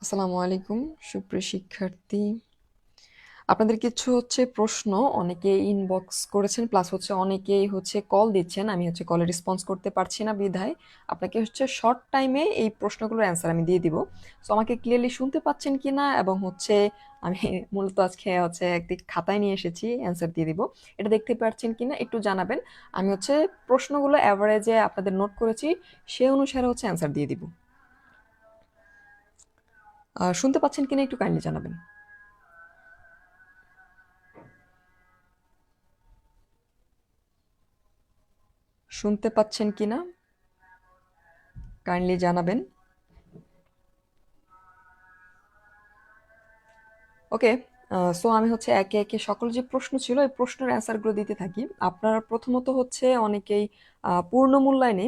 আসসালামু আলাইকুম সুপ্রিয় শিক্ষার্থী। আপনাদের কিছু প্রশ্ন অনেকে ইনবক্স করেছেন, প্লাস অনেকেই কল দিচ্ছেন। আমি কলে রেসপন্স করতে পারছি না, বিধায় আপনাকে শর্ট টাইমে এই প্রশ্নগুলোর অ্যান্সার আমি দিয়ে দিব। সো আমাকে ক্লিয়ারলি শুনতে পাচ্ছেন কিনা, এবং আমি মূলত আজকে একটি খাতায় নিয়ে এসেছি অ্যান্সার দিয়ে দিব, এটা দেখতে পাচ্ছেন কিনা একটু জানাবেন। আমি প্রশ্নগুলো অ্যাভারেজে আপনাদের নোট করেছি, সে অনুসারে অ্যান্সার দিয়ে দিব। শুনতে পাচ্ছেন কিনা একটু কাইন্ডলি জানাবেন। শুনতে পাচ্ছেন কিনা কাইন্ডলি জানাবেন। ওকে। সো আমি একে একে সকল যে প্রশ্ন ছিল এই প্রশ্নের অ্যান্সারগুলো দিতে থাকি। আপনারা প্রথমত অনেকেই পূর্ণ মূল্যায়নে,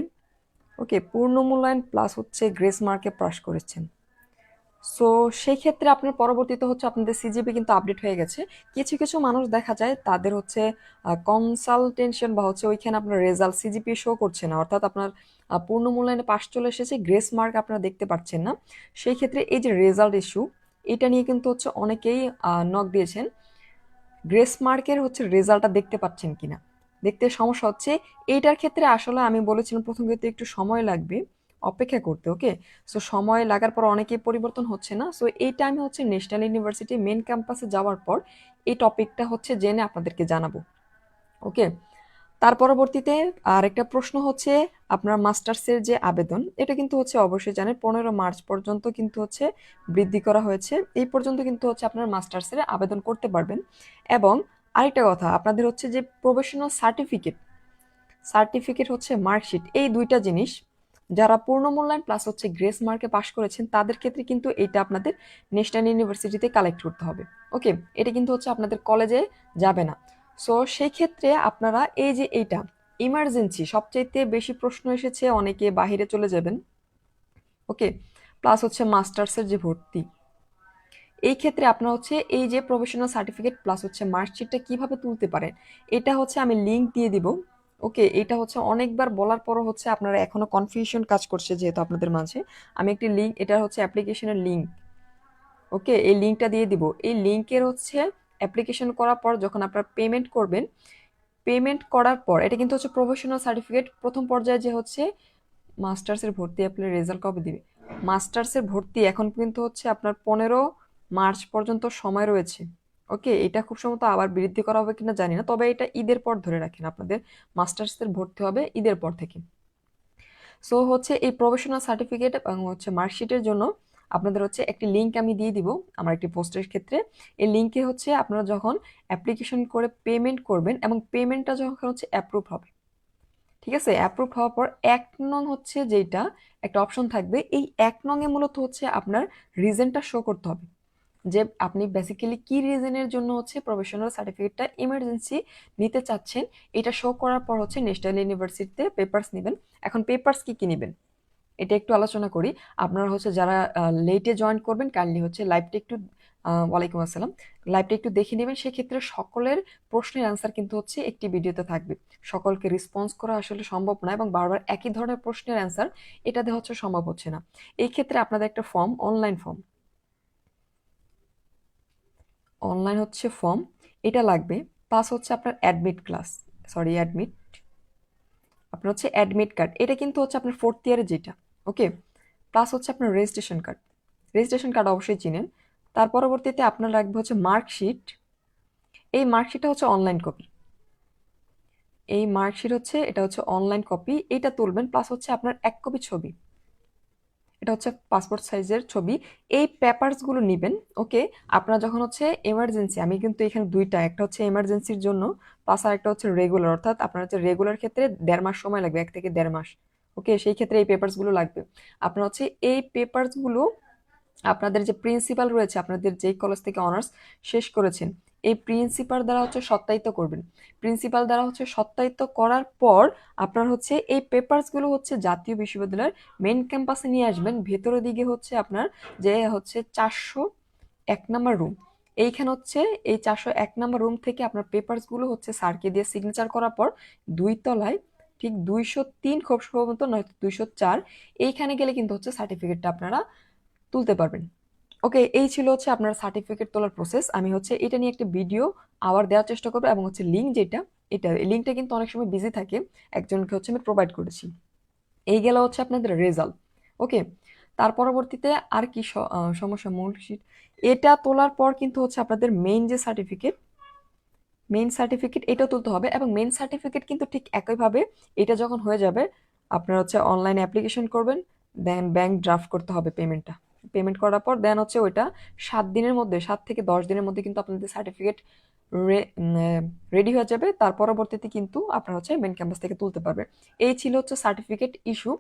ওকে, পূর্ণ মূল্যায়ন প্লাস গ্রেস মার্কে পাস করেছেন। সো সেই ক্ষেত্রে আপনার পরবর্তীতে আপনাদের সিজিপি কিন্তু আপডেট হয়ে গেছে। কিছু কিছু মানুষ দেখা যায় তাদের কনসালটেশন বা ওইখানে আপনার রেজাল্ট সিজিপি শো করছে না, অর্থাৎ আপনার পূর্ণ মূল্যায়নে পাস চলে এসেছে, গ্রেস মার্ক আপনারা দেখতে পাচ্ছেন না। সেই ক্ষেত্রে এই যে রেজাল্ট ইস্যু, এটা নিয়ে কিন্তু অনেকেই নক দিয়েছেন। গ্রেস মার্কের রেজাল্টটা দেখতে পাচ্ছেন কিনা, দেখতে সমস্যা হচ্ছে। এইটার ক্ষেত্রে আসলে আমি বলেছিলাম প্রথম ক্ষেত্রে একটু সময় লাগবে অপেক্ষা করতে, ওকে। সো সময় লাগার পর অনেকেই পরিবর্তন হচ্ছে না। সো এইটা আমি ন্যাশনাল ইউনিভার্সিটি মেন ক্যাম্পাসে যাওয়ার পর এই টপিকটা জেনে আপনাদেরকে জানাবো, ওকে। তার পরবর্তীতে আরেকটা প্রশ্ন আপনার মাস্টার্সের যে আবেদন, এটা কিন্তু অবশ্যই জানেন 15 মার্চ পর্যন্ত কিন্তু বৃদ্ধি করা হয়েছে। এই পর্যন্ত কিন্তু আপনার মাস্টার্সের আবেদন করতে পারবেন। এবং আরেকটা কথা, আপনাদের যে প্রফেশনাল সার্টিফিকেট, সার্টিফিকেট মার্কশিট, এই দুইটা জিনিস যারা পূর্ণ মূল্যায়ন প্লাস গ্রেস মার্কে পাশ করেছেন তাদের ক্ষেত্রে কিন্তু এটা আপনাদের ন্যাশনাল ইউনিভার্সিটিতে কালেক্ট করতে হবে, ওকে। এটা কিন্তু আপনাদের কলেজে যাবে না। সো সেই ক্ষেত্রে আপনারা এই যে এইটা ইমার্জেন্সি, সবচাইতে বেশি প্রশ্ন এসেছে অনেকে বাহিরে চলে যাবেন, ওকে। প্লাস মাস্টার্সের যে ভর্তি, এই ক্ষেত্রে আপনার এই যে প্রফেশনাল সার্টিফিকেট প্লাস মার্কশিটটা কিভাবে তুলতে পারেন, এটা আমি লিংক দিয়ে দিব, ওকে। এটা অনেকবার বলার পরও আপনারা এখনো কনফিউশন কাজ করছে যেহেতু আপনাদের মাঝে। আমি একটি লিংক, এটা অ্যাপ্লিকেশনের লিংক, ওকে, এই লিংকটা দিয়ে দিব। এই লিংকের অ্যাপ্লিকেশন করার পর যখন আপনারা পেমেন্ট করবেন, পেমেন্ট করার পর এটা কিন্তু প্রফেশনাল সার্টিফিকেট প্রথম পর্যায়ে যে মাস্টার্সের ভর্তি আপনার রেজাল্ট কবে দিবে। মাস্টার্সের ভর্তি এখন কিন্তু আপনার 15 মার্চ পর্যন্ত সময় রয়েছে, ওকে। এটা খুব সম্ভবত আবার বৃদ্ধি করা হবে কিনা জানি না, তবে এটা ঈদের পর ধরে রাখেন, আপনাদের মাস্টার্সের ভর্তি হবে ঈদের পর থেকে। সো এই প্রফেশনাল সার্টিফিকেট এবং মার্কশিটের জন্য আপনাদের একটি লিংক আমি দিয়ে দিব আমার একটি পোস্টের ক্ষেত্রে। এই লিংকে আপনারা যখন অ্যাপ্লিকেশন করে পেমেন্ট করবেন এবং পেমেন্টটা যখন অ্যাপ্রুভ হবে, ঠিক আছে, অ্যাপ্রুভ হওয়ার পর 1 নং যেটা একটা অপশন থাকবে, এই 1 নং এ মূলত আপনার রিজনটা শো করতে হবে, যে আপনি বেসিক্যালি কি রিজনের জন্য প্রফেশনাল সার্টিফিকেটটা ইমার্জেন্সি নিতে চাচ্ছেন। এটা শো করার পর ন্যাশনাল ইউনিভার্সিটিতে পেপারস নেবেন। এখন পেপারস কি কি নেবেন এটা একটু আলোচনা করি। আপনারা যারা লেটে জয়েন করবেন, কাইন্ডলি লাইভটা একটু ওয়ালাইকুম আসসালাম, লাইভটা একটু দেখে নেবেন। সেক্ষেত্রে সকলের প্রশ্নের অ্যান্সার কিন্তু একটি ভিডিওতে থাকবে। সকলকে রেসপন্স করা আসলে সম্ভব না, এবং বারবার একই ধরনের প্রশ্নের অ্যান্সার এটা দিয়ে সম্ভব হচ্ছে না। এই ক্ষেত্রে আপনাদের একটা form, online form, online form, এটা লাগবে। প্লাস আপনার অ্যাডমিট ক্লাস, সরি অ্যাডমিট, আপনার অ্যাডমিট কার্ড, এটা কিন্তু আপনার 4th ইয়ারে যেটা, ওকে। প্লাস আপনার রেজিস্ট্রেশন কার্ড, রেজিস্ট্রেশন কার্ড অবশ্যই চিনেন। তার পরবর্তীতে আপনার লাগবে মার্কশিট। এই মার্কশিটটা অনলাইন কপি, এই মার্কশিট এটা অনলাইন কপি, এটা তুলবেন। প্লাস আপনার 1 কপি ছবি, এটা পাসপোর্ট সাইজের ছবি। এই পেপারসগুলো নেবেন, ওকে। আপনারা যখন এমার্জেন্সি, আমি কিন্তু এখানে দুইটা, একটা এমার্জেন্সির জন্য, প্লাস আর একটা রেগুলার, অর্থাৎ আপনার রেগুলার ক্ষেত্রে 1.5 মাস সময় লাগবে, 1 থেকে 1.5 মাস, ওকে। সেই ক্ষেত্রে এই পেপারসগুলো লাগবে। আপনার এই পেপারসগুলো আপনাদের যে প্রিন্সিপাল রয়েছে, আপনাদের যেই কলেজ থেকে অনার্স শেষ করেছেন, এই প্রিন্সিপাল দ্বারা সত্যায়িত করবেন। প্রিন্সিপাল দ্বারা সত্যায়িত করার পর আপনার এই পেপারসগুলো জাতীয় বিশ্ববিদ্যালয়ের মেন ক্যাম্পাসে নিয়ে আসবেন। ভেতরের দিকে আপনার যে 401 নম্বর রুম, এইখানে এই 401 নম্বর রুম থেকে আপনার পেপারসগুলো স্যারকে দিয়ে সিগনেচার করার পর 2 তলায়, ঠিক 203 খুব সম্ভবত, নয়তো 204, এইখানে গেলে কিন্তু সার্টিফিকেটটা আপনারা তুলতে পারবেন, ওকে, এই ছিল হচ্ছে আপনার সার্টিফিকেট তোলার প্রসেস। আমি হচ্ছে এটা নিয়ে একটা ভিডিও আবার দেওয়ার চেষ্টা করবো, এবং হচ্ছে লিঙ্ক যেটা, এটা লিঙ্কটা কিন্তু অনেক সময় বিজি থাকে, একজনকে হচ্ছে আমি প্রোভাইড করেছি। এই গেল হচ্ছে আপনাদের রেজাল্ট। ওকে, তার পরবর্তীতে আর কি সমস্যা, মূল এটা তোলার পর কিন্তু হচ্ছে আপনাদের মেইন যে সার্টিফিকেট, মেইন সার্টিফিকেট এটাও তুলতে হবে, এবং মেইন সার্টিফিকেট কিন্তু ঠিক একইভাবে এটা যখন হয়ে যাবে আপনারা হচ্ছে অনলাইনে অ্যাপ্লিকেশন করবেন, দেন ব্যাংক ড্রাফট করতে হবে পেমেন্টটা। পেমেন্ট করার পর দেন হচ্ছে ওইটা 7 দিনের মধ্যে, 7 থেকে 10 দিনের মধ্যে কিন্তু আপনাদের সার্টিফিকেট রেডি হয়ে যাবে। তার পরবর্তীতে কিন্তু আপনারা হচ্ছে মেন ক্যাম্পাস থেকে তুলতে পারবেন। এই ছিল হচ্ছে সার্টিফিকেট ইস্যু।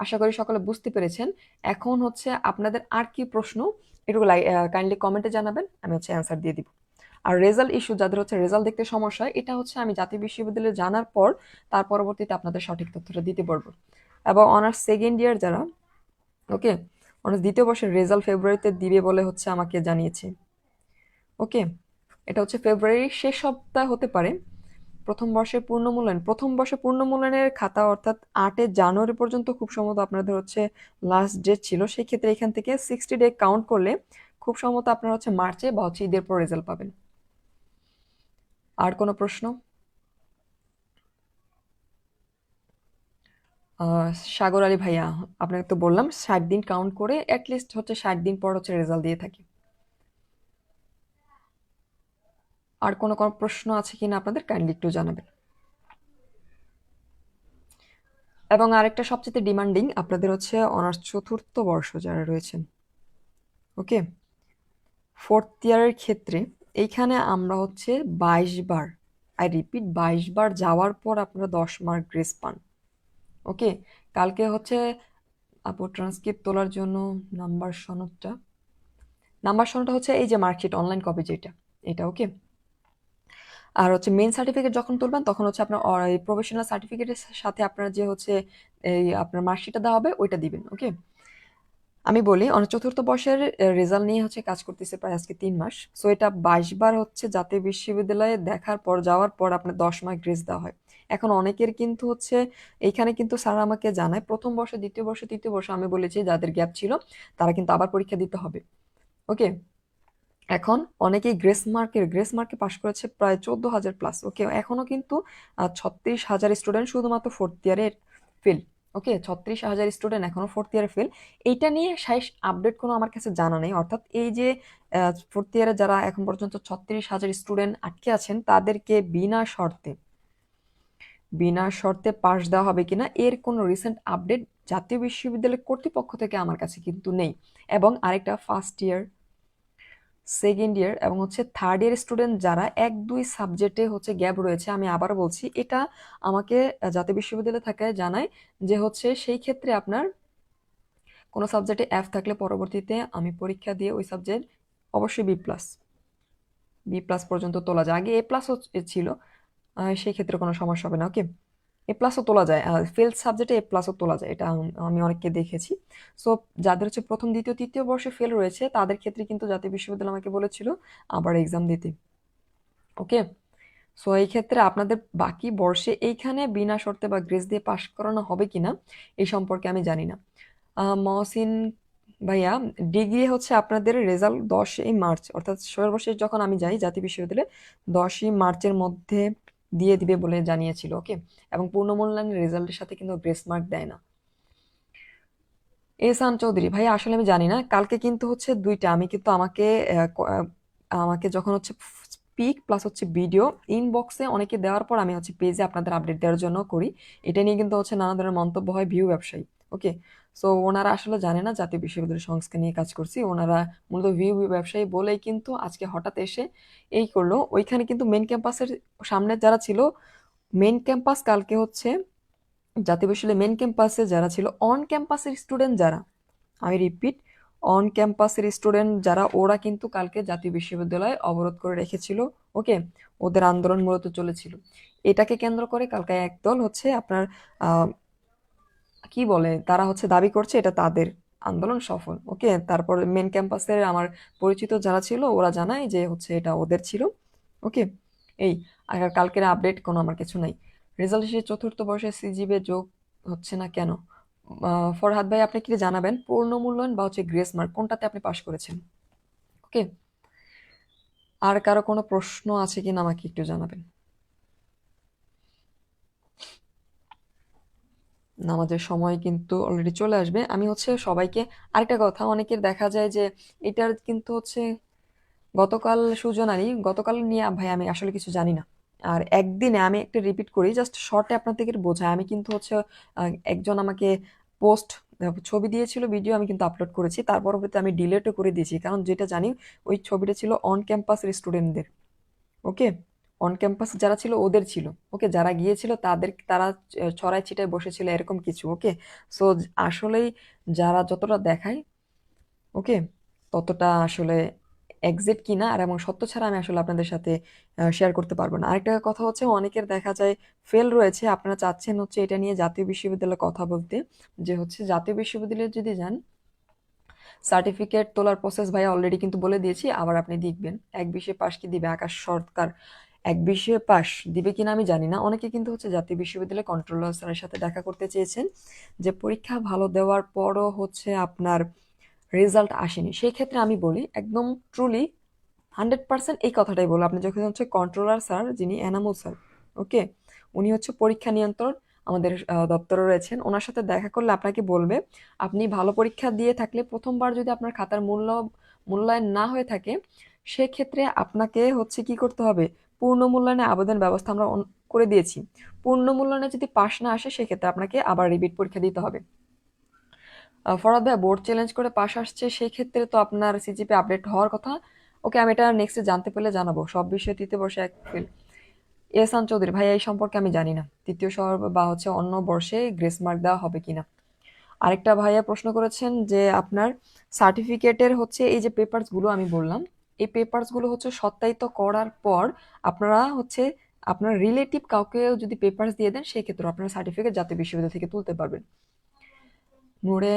আশা করি সকলে বুঝতে পেরেছেন। এখন হচ্ছে আপনাদের আর কি প্রশ্ন, এটুকু কাইন্ডলি কমেন্টে জানাবেন, আমি হচ্ছে অ্যান্সার দিয়ে দিব। আর রেজাল্ট ইস্যু, যাদের হচ্ছে রেজাল্ট দেখতে সমস্যা হয়, এটা হচ্ছে আমি জাতীয় বিশ্ববিদ্যালয়ে জানার পর তার পরবর্তীতে আপনাদের সঠিক তথ্যটা দিতে পারবো। এবং অনার্স সেকেন্ড ইয়ার যারা, ওকে, অনার্স দ্বিতীয় বর্ষের রেজাল্ট ফেব্রুয়ারিতে দিবে বলে হচ্ছে আমাকে জানিয়েছে। ওকে, এটা হচ্ছে ফেব্রুয়ারির শেষ সপ্তাহ হতে পারে। প্রথম বর্ষে পূর্ণমূল্যায়নের খাতা অর্থাৎ 8 জানুয়ারি পর্যন্ত খুব সম্ভবত আপনাদের হচ্ছে লাস্ট ডেট ছিল। সেই ক্ষেত্রে এখান থেকে 60 ডে কাউন্ট করলে খুব সম্ভবত আপনারা হচ্ছে মার্চে বা হচ্ছে ঈদের পর রেজাল্ট পাবেন। আর কোনো প্রশ্ন? সাগর আলী ভাইয়া, আপনাকে তো বললাম 60 দিন কাউন্ট করে অ্যাটলিস্ট হচ্ছে 60 দিন পর হচ্ছে রেজাল্ট দিয়ে থাকি। আর কোনো কোনো প্রশ্ন আছে কিনা আপনাদের কাইন্ডলি একটু জানাবেন। এবং আরেকটা সবচেয়ে ডিমান্ডিং, আপনাদের হচ্ছে অনার্স চতুর্থ বর্ষ যারা রয়েছেন, ওকে, ফোর্থ ইয়ারের ক্ষেত্রে এইখানে আমরা হচ্ছে 22 বার, আই রিপিট 22 বার যাওয়ার পর আপনারা 10 মার্ক গ্রেস পান। ওকে, কালকে হচ্ছে আপু ট্রান্সক্রিপ্ট তোলার জন্য নাম্বার সনদটা হচ্ছে এই যে মার্কশিট অনলাইন কপি যেটা, এটা। ওকে, আর হচ্ছে মেইন সার্টিফিকেট যখন তুলবেন তখন হচ্ছে আপনার প্রফেশনাল সার্টিফিকেটের সাথে আপনার যে হচ্ছে এই আপনার মার্কশিটটা দেওয়া হবে ওইটা দিবেন। ওকে, আমি বলি চতুর্থ বর্ষের রেজাল্ট নিয়ে হচ্ছে কাজ করতেছে প্রায় আজকে 3 মাস। সো এটা 22 বার হচ্ছে জাতীয় বিশ্ববিদ্যালয়ে দেখার পর যাওয়ার পর আপনার 10 মার্ক গ্রেস দেওয়া হয়। এখন অনেকের কিন্তু হচ্ছে এইখানে কিন্তু স্যার আমাকে জানায় প্রথম বর্ষ, দ্বিতীয় বর্ষ, তৃতীয় বর্ষ, আমি বলেছি যাদের গ্যাপ ছিল তারা কিন্তু আবার পরীক্ষা দিতে হবে। ওকে, এখন অনেকেই গ্রেস মার্কে পাশ করেছে প্রায় 14,000+। ওকে, এখনো কিন্তু 36,000 স্টুডেন্ট শুধুমাত্র ফোর্থ ইয়ারে ফেল। ওকে, 36,000 স্টুডেন্ট এখনো ফোর্থ ইয়ারে ফেল। এইটা নিয়ে শেষ আপডেট কোনো আমার কাছে জানা নেই। অর্থাৎ এই যে ফোর্থ ইয়ারে যারা এখন পর্যন্ত 36,000 স্টুডেন্ট আটকে আছেন তাদেরকে বিনা শর্তে পাশ দেওয়া হবে কিনা এর কোনো রিসেন্ট আপডেট জাতীয় বিশ্ববিদ্যালয় কর্তৃপক্ষ থেকে আমার কাছে কিন্তু নেই। এবং আরেকটা, ফার্স্ট ইয়ার, সেকেন্ড ইয়ার এবং হচ্ছে থার্ড ইয়ার স্টুডেন্ট যারা 1-2 সাবজেক্টে হচ্ছে গ্যাপ রয়েছে, আমি আবারও বলছি এটা আমাকে জাতীয় বিশ্ববিদ্যালয় থাকায় জানায় যে হচ্ছে সেই ক্ষেত্রে আপনার কোনো সাবজেক্টে এফ থাকলে পরবর্তীতে আমি পরীক্ষা দিয়ে ওই সাবজেক্ট অবশ্যই বি প্লাস পর্যন্ত তোলা যায়। আগে A+ ছিল, সেই ক্ষেত্রে কোনো সমস্যা হবে না। ওকে, A+ও তোলা যায়, ফেল সাবজেক্টে A+ও তোলা যায়, এটা আমি অনেককে দেখেছি। সো যাদের হচ্ছে প্রথম, দ্বিতীয়, তৃতীয় বর্ষে ফেল রয়েছে তাদের ক্ষেত্রে কিন্তু জাতীয় বিশ্ববিদ্যালয় আমাকে বলেছিল আবার এক্সাম দিতে। ওকে, সো এই ক্ষেত্রে আপনাদের বাকি বর্ষে এইখানে বিনা শর্তে বা গ্রেস দিয়ে পাশ করানো হবে কিনা এই সম্পর্কে আমি জানি না। মহসিন ভাইয়া, ডিগ্রি হচ্ছে আপনাদের রেজাল্ট 10ই মার্চ, অর্থাৎ ষোড়বর্ষে যখন আমি যাই জাতীয় বিশ্ববিদ্যালয়ে 10ই মার্চের মধ্যে দিয়ে দিবে বলে জানিয়েছিল। ওকে, এবং পূর্ণমূল্যায়নের রেজাল্টের সাথে কিন্তু গ্রেস মার্ক দেয় না। এহসান চৌধুরী ভাই, আসলে আমি জানি না, কালকে কিন্তু হচ্ছে দুইটা, আমি কিন্তু আমাকে যখন হচ্ছে স্পিক প্লাস হচ্ছে ভিডিও ইনবক্সে অনেকে দেওয়ার পর আমি হচ্ছে পেজে আপনাদের আপডেট দেওয়ার জন্য করি। এটা নিয়ে কিন্তু হচ্ছে নানা ধরনের মন্তব্য হয় ভিউ ব্যবসায়ী। ওকে, সো ওনারা আসলে জানে না জাতীয় বিশ্ববিদ্যালয় সংস্কার নিয়ে কাজ করছি, ওনারা মূলত ভিউ ব্যবসায়ী বলেই কিন্তু আজকে হঠাৎ এসে এই করলো। ওইখানে কিন্তু মেন ক্যাম্পাসের সামনে যারা ছিল, মেন ক্যাম্পাস কালকে হচ্ছে জাতীয় বিশ্ববিদ্যালয় মেন ক্যাম্পাসে যারা ছিল, অন ক্যাম্পাসের স্টুডেন্ট যারা, আমি রিপিট, অন ক্যাম্পাসের স্টুডেন্ট যারা, ওরা কিন্তু কালকে জাতীয় বিশ্ববিদ্যালয় অবরোধ করে রেখেছিল। ওকে, ওদের আন্দোলন মূলত চলেছিল। এটাকে কেন্দ্র করে কালকে একদল হচ্ছে আপনার কি বলে, তারা হচ্ছে দাবি করছে এটা তাদের আন্দোলন সফল। ওকে, তারপর মেন ক্যাম্পাসের আমার পরিচিত যারা ছিল ওরা জানায় যে হচ্ছে এটা ওদের ছিল। ওকে, এই আর কালকের আপডেট কোনো আমার কিছু নাই। রেজাল্ট শেষে চতুর্থ বর্ষে সিজিপিএ যোগ হচ্ছে না কেন? ফরহাদ ভাই, আপনি কি জানাবেন পূর্ণ মূল্যায়ন বা হচ্ছে গ্রেস মার্ক কোনটাতে আপনি পাশ করেছেন? ওকে, আর কারো কোনো প্রশ্ন আছে কিনা আমাকে একটু জানাবেন। নামাজের সময় কিন্তু অলরেডি চলে আসবে। আমি হচ্ছে সবাইকে আরেকটা কথা, অনেকের দেখা যায় যে এটার কিন্তু হচ্ছে গতকাল সুজনারই গতকাল নিয়ে ভাই আমি আসলে কিছু জানি না। আর একদিনে আমি একটা রিপিট করি জাস্ট শর্টে আপনাদেরকে বোঝায়। আমি কিন্তু হচ্ছে একজন আমাকে পোস্ট ছবি দিয়েছিল, ভিডিও আমি কিন্তু আপলোড করেছি, তার পরবর্তীতে আমি ডিলেটও করে দিয়েছি, কারণ যেটা জানি ওই ছবিটা ছিল অন ক্যাম্পাসের স্টুডেন্টদের। ওকে, অন ক্যাম্পাস যারা ছিল ওদের ছিল। ওকে, যারা গিয়েছিল তারা ছড়ায় ছিটায় বসেছিল এরকম কিছু। ওকে, সো আসলেই যারা যতটা দেখায়, ওকে, ততটা আসলে এক্সাক্ট কিনা আর এবং সত্য ছাড়া আমি আসলে আপনাদের সাথে শেয়ার করতে পারবো না। আরেকটা কথা হচ্ছে অনেকের দেখা যায় ফেল রয়েছে, আপনারা চাচ্ছেন হচ্ছে এটা নিয়ে জাতীয় বিশ্ববিদ্যালয়ে কথা বলতে, যে হচ্ছে জাতীয় বিশ্ববিদ্যালয়ে যদি যান সার্টিফিকেট তোলার প্রসেস ভাইয়া অলরেডি কিন্তু বলে দিয়েছি, আবার আপনি দেখবেন এক বিষয়ে পাশ কি দিবে আকাশ সরকার, এক বিষয়ে পাশ দিবে কিনা আমি জানি না। অনেকে কিন্তু হচ্ছে জাতীয় বিশ্ববিদ্যালয়ে কন্ট্রোলার স্যারের সাথে দেখা করতে চেয়েছেন, যে পরীক্ষা ভালো দেওয়ার পরও হচ্ছে আপনার রেজাল্ট আসেনি। সেই ক্ষেত্রে আমি বলি একদম ট্রুলি 100% এই কথাটাই বলবো, আপনি যখন হচ্ছে কন্ট্রোলার স্যার যিনি এনামুল স্যার, ওকে, উনি হচ্ছে পরীক্ষা নিয়ন্ত্রণ আমাদের দপ্তরে রয়েছেন, ওনার সাথে দেখা করলে আপনাকে বলবে আপনি ভালো পরীক্ষা দিয়ে থাকলে প্রথমবার যদি আপনার খাতার মূল্যায়ন না হয়ে থাকে, সেক্ষেত্রে আপনাকে হচ্ছে কি করতে হবে, পূর্ণ মূল্যায়নে আবেদন ব্যবস্থা আমরা করে দিয়েছি। পূর্ণ মূল্যায়নে যদি পাশ না আসে সেক্ষেত্রে আপনাকে আবার রিপিট পরীক্ষা দিতে হবে। ফরহাদ ভাই বোর্ড চ্যালেঞ্জ করে পাশ আসছে, সেই ক্ষেত্রে তো আপনার সিজিপি আপডেট হওয়ার কথা। ওকে, আমি এটা নেক্সটে জানতে পেলে জানাবো। সব বিষয়ে তৃতীয় বর্ষে এক ফেল। এহসান চৌধুরী ভাই এই সম্পর্কে আমি জানি না, তৃতীয় শহর বা হচ্ছে অন্য বর্ষে গ্রেস মার্ক দেওয়া হবে কিনা। আরেকটা ভাইয়া প্রশ্ন করেছেন যে আপনার সার্টিফিকেটের হচ্ছে এই যে পেপারসগুলো আমি বললাম, এই পেপারসগুলো হচ্ছে সত্যায়িত করার পর আপনারা হচ্ছে আপনার রিলেটিভ কাউকে যদি পেপারস দিয়ে দেন, সেই ক্ষেত্রে আপনারা সার্টিফিকেট জাতীয় বিশ্ববিদ্যালয় থেকে তুলতে পারবেন। নূরে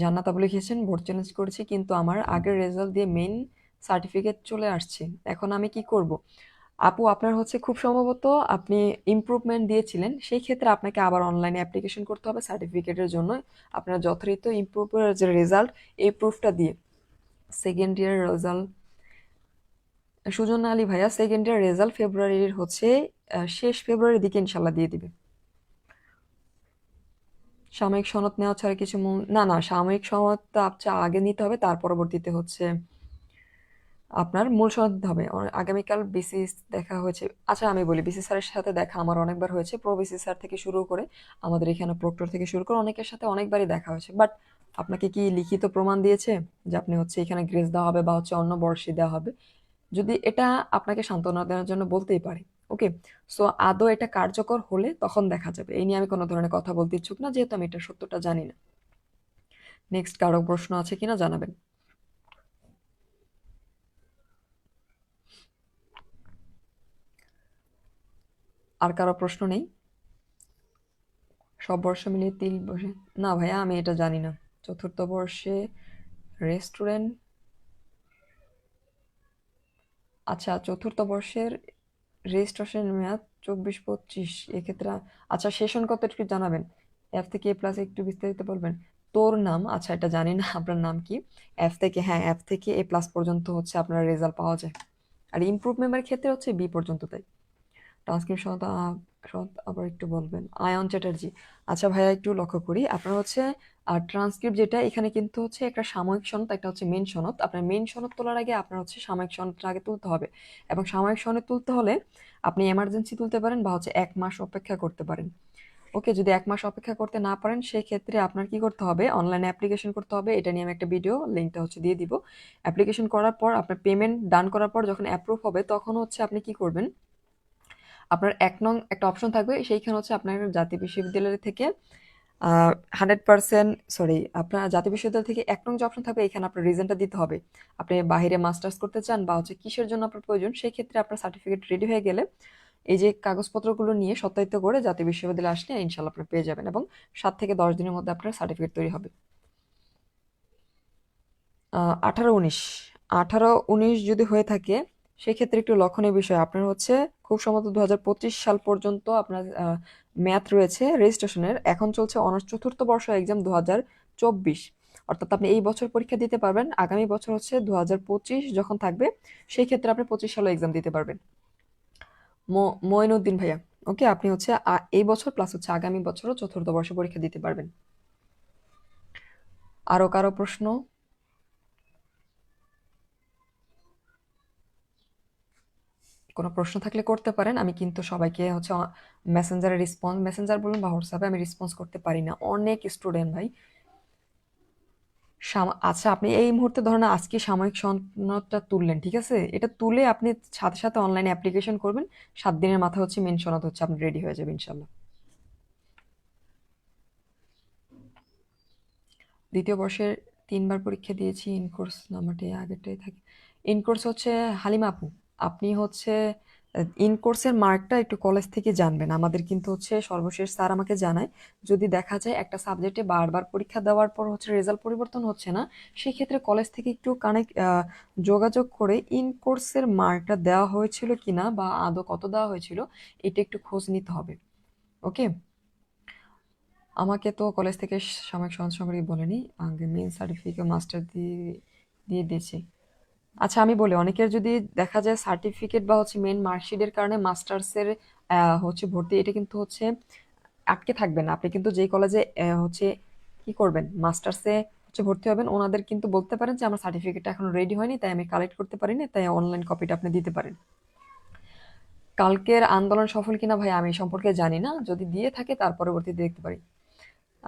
জান্নাত আপু লিখেছেন বোর্ড চ্যালেঞ্জ করেছি কিন্তু আমার আগের রেজাল্ট দিয়ে মেইন সার্টিফিকেট চলে আসছে, এখন আমি কি করব? আপু আপনার হচ্ছে খুব সম্ভবত আপনি ইমপ্রুভমেন্ট দিয়েছিলেন, সেই ক্ষেত্রে আপনাকে আবার অনলাইনে অ্যাপ্লিকেশন করতে হবে সার্টিফিকেটের জন্য। আপনার যথারীত ইমপ্রুভের যে রেজাল্ট, এই প্রুফটা দিয়ে second year result. Sujan Ali ভাইয়া সেকেন্ড ইয়ার রেজাল্ট ফেব্রুয়ারির হচ্ছে শেষ ফেব্রুয়ারির দিকে ইনশাল্লাহ দিয়ে দিবে। সাময়িক সনদ নেওয়া ছাড়া কিছু না, না, সাময়িক সনদটা আপনার আগে নিতে হবে, তার পরবর্তীতে হচ্ছে আপনার মূল সনদ দিতে হবে। আগামীকাল বিসিএস দেখা হয়েছে। আচ্ছা আমি বলি, বিসি স্যারের সাথে দেখা আমার অনেকবার হয়েছে, প্রো বিসি স্যার থেকে শুরু করে আমাদের এখানে প্রক্টর থেকে শুরু করে অনেকের সাথে অনেকবারই দেখা হয়েছে। বাট আপনাকে কি লিখিত প্রমাণ দিয়েছে যে আপনি হচ্ছে এখানে গ্রেস দেওয়া হবে বা হচ্ছে অন্য বর্ষে দেওয়া হবে? যদি এটা আপনাকে সান্ত্বনা দেওয়ার জন্য বলতেই পারি। ওকে, সো আদৌ এটা কার্যকর হলে তখন দেখা যাবে, এই নিয়ে আমি কোনো ধরনের কথা বলতে ইচ্ছুক না, যেহেতু আমি এটা সত্যটা জানি না। নেক্সট কারো প্রশ্ন আছে কিনা জানাবেন। আর কারো প্রশ্ন নেই? সব বর্ষ মিলিয়ে 3 বর্ষে? না ভাইয়া আমি এটা জানি না। চতুর্থ বর্ষে রেস্টুরেন্ট, আচ্ছা চতুর্থ বর্ষের রেজিস্ট্রেশন মেয়াদ 24-25, এক্ষেত্রে আচ্ছা সেশন কত একটু জানাবেন। এফ থেকে এ প্লাস একটু বিস্তারিত বলবেন। তোর নাম, আচ্ছা এটা জানি না আপনার নাম কি। এফ থেকে, হ্যাঁ এফ থেকে এ প্লাস পর্যন্ত হচ্ছে আপনার রেজাল্ট পাওয়া যায়, আর ইমপ্রুভমেন্টের ক্ষেত্রে হচ্ছে বি পর্যন্ত তাই। ট্রান্সক্রিপশন আবার একটু বলবেন। আয়ন চ্যাটার্জি, আচ্ছা ভাইয়া একটু লক্ষ্য করি আপনার হচ্ছে ট্রান্সক্রিপ্ট যেটা এখানে কিন্তু হচ্ছে একটা সাময়িক সনদ, একটা হচ্ছে মেন সনদ। আপনার মেন সনদ তোলার আগে আপনার হচ্ছে সাময়িক সনদটা আগে তুলতে হবে, এবং সাময়িক সনদ তুলতে হলে আপনি এমার্জেন্সি তুলতে পারেন বা হচ্ছে 1 মাস অপেক্ষা করতে পারেন। ওকে, যদি 1 মাস অপেক্ষা করতে না পারেন সেক্ষেত্রে আপনার কি করতে হবে, অনলাইনে অ্যাপ্লিকেশন করতে হবে। এটা নিয়ে আমি একটা ভিডিও লিঙ্কটা হচ্ছে দিয়ে দিব। অ্যাপ্লিকেশন করার পর আপনার পেমেন্ট ডান করার পর যখন অ্যাপ্রুভ হবে তখন হচ্ছে আপনি কি করবেন, আপনার 1 নং একটা অপশন থাকবে, সেইখানে হচ্ছে আপনার জাতীয় বিশ্ববিদ্যালয় থেকে 100%, সরি, আপনার জাতীয় বিশ্ববিদ্যালয় থেকে 1 নং যে অপশন থাকবে এখানে আপনার রিজনটা দিতে হবে। আপনি বাইরে মাস্টার্স করতে চান বা হচ্ছে কিসের জন্য আপনার প্রয়োজন, সেই ক্ষেত্রে আপনার সার্টিফিকেট রেডি হয়ে গেলে এই যে কাগজপত্রগুলো নিয়ে সত্যায়িত করে জাতীয় বিশ্ববিদ্যালয়ে আসলে ইনশাল্লাহ আপনি পেয়ে যাবেন, এবং 7 থেকে 10 দিনের মধ্যে আপনার সার্টিফিকেট তৈরি হবে। 18-19, 18-19 যদি হয়ে থাকে সেক্ষেত্রে একটু লক্ষণীয় বিষয়, আপনার হচ্ছে খুব সম্ভবত 2025 সাল পর্যন্ত আপনার ম্যাথ রয়েছে রেজিস্ট্রেশনের। এখন চলছে অনার্স চতুর্থ বর্ষ এক্সাম 2024, অর্থাৎ আপনি এই বছর পরীক্ষা দিতে পারবেন, আগামী বছর হচ্ছে 2025 যখন থাকবে সেই ক্ষেত্রে আপনি 25 সালে এক্সাম দিতে পারবেন। মঈনুদ্দিন ভাইয়া, ওকে, আপনি হচ্ছে এই বছর প্লাস হচ্ছে আগামী বছরও চতুর্থ বর্ষে পরীক্ষা দিতে পারবেন। আরো কারো প্রশ্ন? কোনো প্রশ্ন থাকলে করতে পারেন। আমি কিন্তু সবাইকে হচ্ছে মেসেঞ্জার বলুন বা হোয়াটসঅ্যাপে আমি রেসপন্স করতে পারি না, অনেক স্টুডেন্ট ভাই। আচ্ছা, আপনি এই মুহূর্তে ধরেন আজকে সাময়িক সনদটা তুললেন, ঠিক আছে, এটা তুলে আপনি সাথে সাথে অনলাইনে অ্যাপ্লিকেশন করবেন, 7 দিনের মাথায় হচ্ছে মেন সনদ হচ্ছে আপনি রেডি হয়ে যাবে ইনশাল্লাহ। দ্বিতীয় বর্ষের 3বার পরীক্ষা দিয়েছি, ইনকোর্স নাম্বারটি আগেরটাই থাকে। ইনকোর্স হচ্ছে হালিমা আপু, আপনি হচ্ছে ইনকোর্সের মার্কটা একটু কলেজ থেকে জানবেন। আমাদের কিন্তু হচ্ছে সর্বশেষ স্যার আমাকে জানায়, যদি দেখা যায় একটা সাবজেক্টে বারবার পরীক্ষা দেওয়ার পর হচ্ছে রেজাল্ট পরিবর্তন হচ্ছে না, সেই ক্ষেত্রে কলেজ থেকে একটু যোগাযোগ করে ইনকোর্সের মার্কটা দেওয়া হয়েছিল কিনা বা আদৌ কত দেওয়া হয়েছিল এটা একটু খোঁজ নিতে হবে। ওকে, আমাকে তো কলেজ থেকে সাময়িক সনদ সম্পর্কে বলেনি, আগে মেন সার্টিফিকেট মাস্টার দিয়ে দিয়ে দিয়েছি। আচ্ছা, আমি বলি, অনেকের যদি দেখা যায় সার্টিফিকেট বা হচ্ছে মেন মার্কশিটের কারণে মাস্টার্সের হচ্ছে ভর্তি, এটা কিন্তু হচ্ছে আটকে থাকবেন না। আপনি কিন্তু যেই কলেজে হচ্ছে কি করবেন, মাস্টার্সে হচ্ছে ভর্তি হবেন, ওনাদের কিন্তু বলতে পারেন যে আমার সার্টিফিকেটটা এখন রেডি হয়নি, তাই আমি কালেক্ট করতে পারিনি, তাই অনলাইন কপিটা আপনি দিতে পারেন। কালকের আন্দোলন সফল কিনা ভাই আমি এই সম্পর্কে জানি না, যদি দিয়ে থাকে তার পরবর্তীতে দেখতে পারি।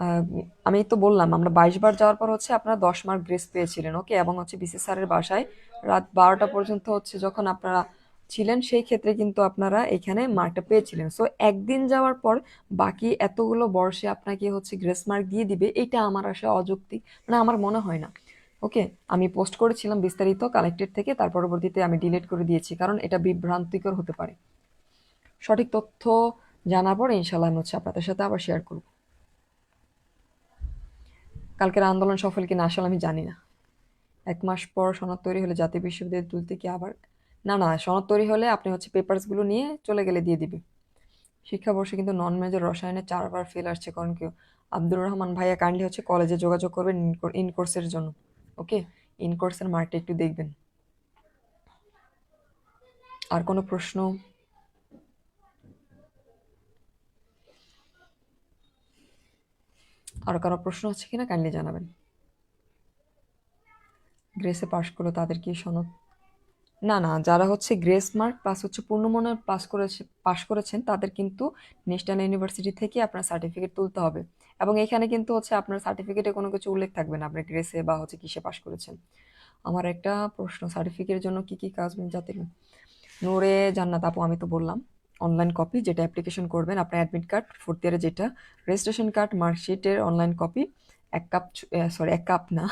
আহ, আমি তো বললাম আমরা 22 বার যাওয়ার পর হচ্ছে আপনারা 10 মার্ক গ্রেস পেয়েছিলেন, ওকে, এবং হচ্ছে বিসি স্যারের বাসায় রাত 12টা পর্যন্ত হচ্ছে যখন আপনারা ছিলেন, সেই ক্ষেত্রে কিন্তু আপনারা এখানে মার্কটা পেয়েছিলেন। সো একদিন যাওয়ার পর বাকি এতগুলো বর্ষে আপনাকে হচ্ছে গ্রেস মার্ক দিয়ে দিবে, এটা আমার আসলে অযৌক্তিক, মানে আমার মনে হয় না। ওকে, আমি পোস্ট করেছিলাম বিস্তারিত কালেক্টেড থেকে, তার পরবর্তীতে আমি ডিলিট করে দিয়েছি, কারণ এটা বিভ্রান্তিকর হতে পারে। সঠিক তথ্য জানার পর ইনশাল্লাহ আমি হচ্ছে আপনাদের সাথে আবার শেয়ার করব। কালকের আন্দোলন সফল কিনা আসলে আমি জানি না। 1 মাস পর সনদ তৈরি হলে জাতীয় বিশ্ববিদ্যালয়ে তুলতে কি আবার? না না, সনদ তৈরি হলে আপনি হচ্ছে পেপারসগুলো নিয়ে চলে গেলে দিয়ে দিবে। শিক্ষাবর্ষে কিন্তু নন মেজর রসায়নে 4বার ফেল আসছে, কারণ কেউ? আব্দুর রহমান ভাইয়া, কাইন্ডলি হচ্ছে কলেজে যোগাযোগ করবেন ইনকোর্সের জন্য। ওকে, ইনকোর্সের মার্কটা একটু দেখবেন। আর কোনো প্রশ্ন? আর কারো প্রশ্ন আছে কিনা কাইন্ডলি জানাবেন। গ্রেসে পাশ করলো তাদের কি সনদ? না না, যারা হচ্ছে গ্রেস মার্ক প্লাস হচ্ছে পূর্ণমনে পাস করেছেন তাদের কিন্তু ন্যাশনাল ইউনিভার্সিটি থেকে আপনার সার্টিফিকেট তুলতে হবে। এবং এখানে কিন্তু হচ্ছে আপনার সার্টিফিকেটে কোনো কিছু উল্লেখ থাকবে না আপনি গ্রেসে বা হচ্ছে কিসে পাস করেছেন। আমার একটা প্রশ্ন, সার্টিফিকেটের জন্য কি কি কাজ জাতির? নূরে জান্নাত আপু, আমি তো বললাম অনলাইন কপি, যেটা অ্যাপ্লিকেশন করবেন, আপনার অ্যাডমিট কার্ড 4th ইয়ারে যেটা, রেজিস্ট্রেশন কার্ড, মার্কশিটের অনলাইন কপি, এক কাপ, সরি এক কাপ না,